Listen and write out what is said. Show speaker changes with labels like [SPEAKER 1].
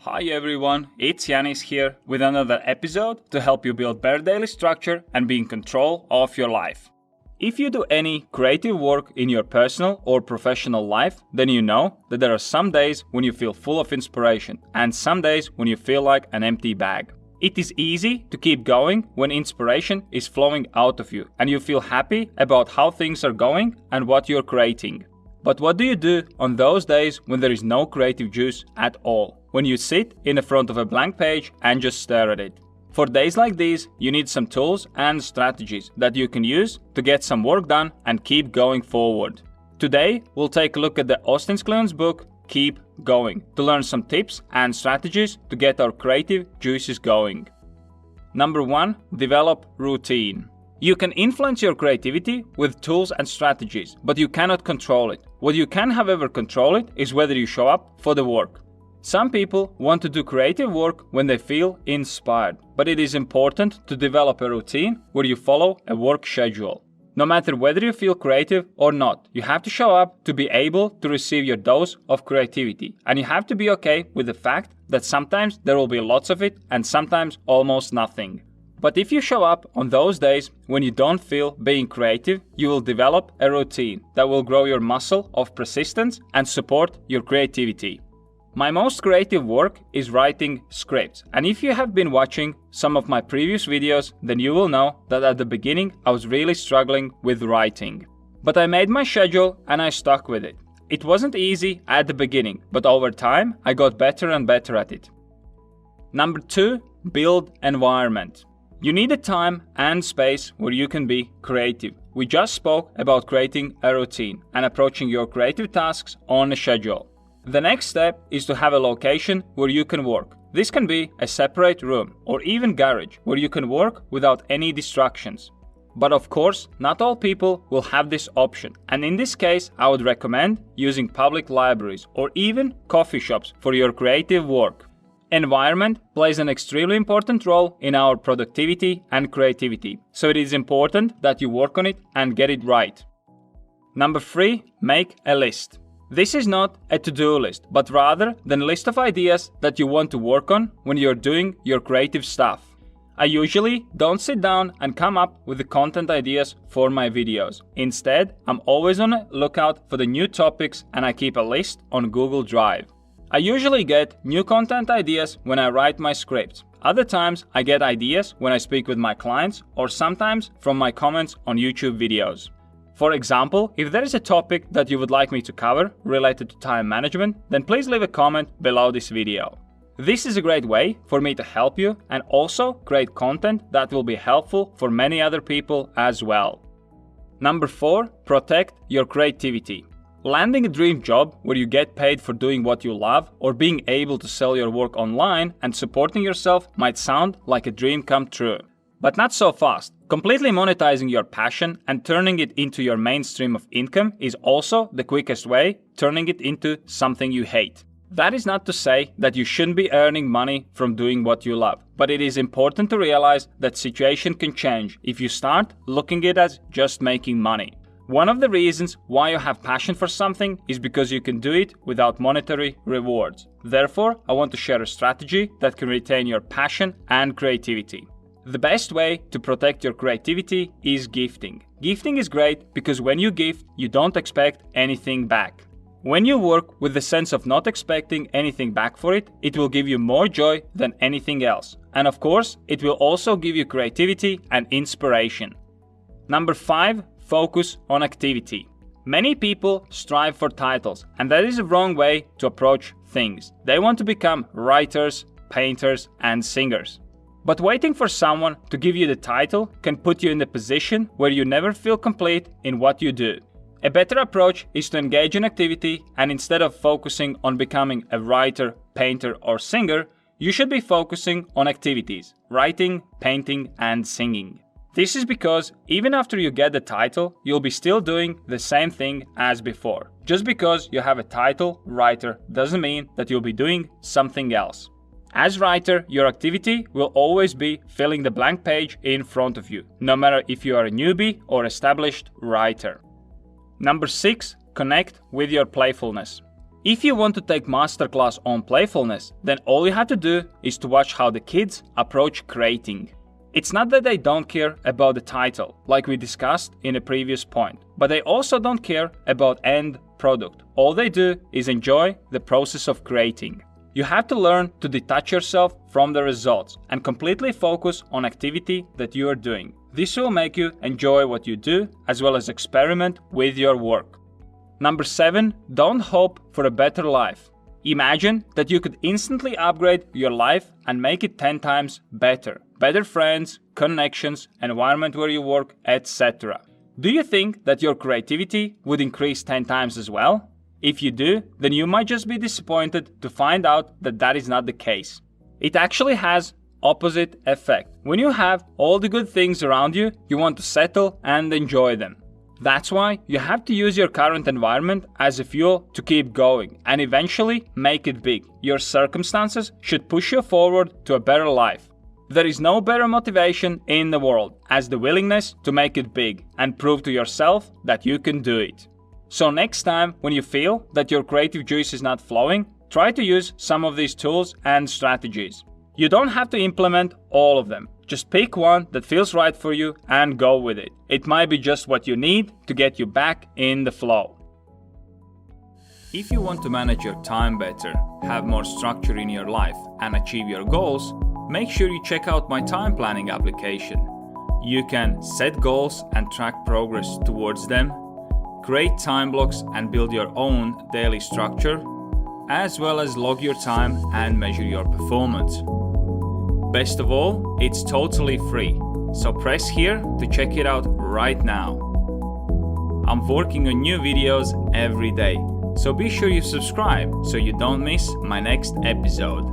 [SPEAKER 1] Hi everyone, it's Janis here with another episode to help you build better daily structure and be in control of your life. If you do any creative work in your personal or professional life, then you know that there are some days when you feel full of inspiration and some days when you feel like an empty bag. It is easy to keep going when inspiration is flowing out of you and you feel happy about how things are going and what you're creating. But what do you do on those days when there is no creative juice at all? When you sit in the front of a blank page and just stare at it? For days like these, you need some tools and strategies that you can use to get some work done and keep going forward. Today, we'll take a look at the Kleon's book, Keep Going, to learn some tips and strategies to get our creative juices going. Number 1. Develop routine. You can influence your creativity with tools and strategies, but you cannot control it. What you can, however, control it is whether you show up for the work. Some people want to do creative work when they feel inspired, but it is important to develop a routine where you follow a work schedule. No matter whether you feel creative or not, you have to show up to be able to receive your dose of creativity, and you have to be okay with the fact that sometimes there will be lots of it and sometimes almost nothing. But if you show up on those days when you don't feel being creative, you will develop a routine that will grow your muscle of persistence and support your creativity. My most creative work is writing scripts, and if you have been watching some of my previous videos, then you will know that at the beginning I was really struggling with writing. But I made my schedule and I stuck with it. It wasn't easy at the beginning, but over time I got better and better at it. Number 2. Build environment. You need a time and space where you can be creative. We just spoke about creating a routine and approaching your creative tasks on a schedule. The next step is to have a location where you can work. This can be a separate room or even garage where you can work without any distractions. But of course, not all people will have this option, and in this case I would recommend using public libraries or even coffee shops for your creative work. Environment plays an extremely important role in our productivity and creativity, so it is important that you work on it and get it right. Number 3. Make a list. This is not a to-do list, but rather the list of ideas that you want to work on when you're doing your creative stuff. I usually don't sit down and come up with the content ideas for my videos. Instead, I'm always on the lookout for the new topics and I keep a list on Google Drive. I usually get new content ideas when I write my scripts. Other times I get ideas when I speak with my clients or sometimes from my comments on YouTube videos. For example, if there is a topic that you would like me to cover related to time management, then please leave a comment below this video. This is a great way for me to help you and also create content that will be helpful for many other people as well. Number 4. Protect your creativity. Landing a dream job where you get paid for doing what you love or being able to sell your work online and supporting yourself might sound like a dream come true. But not so fast. Completely monetizing your passion and turning it into your main stream of income is also the quickest way, turning it into something you hate. That is not to say that you shouldn't be earning money from doing what you love, but it is important to realize that situation can change if you start looking at it as just making money. One of the reasons why you have passion for something is because you can do it without monetary rewards. Therefore, I want to share a strategy that can retain your passion and creativity. The best way to protect your creativity is gifting. Gifting is great because when you gift, you don't expect anything back. When you work with the sense of not expecting anything back for it, it will give you more joy than anything else. And of course, it will also give you creativity and inspiration. Number 5. Focus on activity. Many people strive for titles, and that is a wrong way to approach things. They want to become writers, painters, and singers. But waiting for someone to give you the title can put you in the position where you never feel complete in what you do. A better approach is to engage in activity, and instead of focusing on becoming a writer, painter, or singer, you should be focusing on activities: writing, painting, and singing. This is because even after you get the title, you'll be still doing the same thing as before. Just because you have a title, writer, doesn't mean that you'll be doing something else. As writer, your activity will always be filling the blank page in front of you, no matter if you are a newbie or established writer. Number 6. Connect with your playfulness. If you want to take masterclass on playfulness, then all you have to do is to watch how the kids approach creating. It's not that they don't care about the title, like we discussed in a previous point, but they also don't care about end product. All they do is enjoy the process of creating. You have to learn to detach yourself from the results and completely focus on activity that you are doing. This will make you enjoy what you do as well as experiment with your work. Number 7, don't hope for a better life. Imagine that you could instantly upgrade your life and make it 10 times better. Better friends, connections, environment where you work, etc. Do you think that your creativity would increase 10 times as well? If you do, then you might just be disappointed to find out that that is not the case. It actually has opposite effect. When you have all the good things around you, you want to settle and enjoy them. That's why you have to use your current environment as a fuel to keep going and eventually make it big. Your circumstances should push you forward to a better life. There is no better motivation in the world as the willingness to make it big and prove to yourself that you can do it. So next time when you feel that your creative juice is not flowing, try to use some of these tools and strategies. You don't have to implement all of them. Just pick one that feels right for you and go with it. It might be just what you need to get you back in the flow. If you want to manage your time better, have more structure in your life, and achieve your goals, make sure you check out my time planning application. You can set goals and track progress towards them, create time blocks and build your own daily structure, as well as log your time and measure your performance. Best of all, it's totally free, so press here to check it out right now. I'm working on new videos every day, so be sure you subscribe so you don't miss my next episode.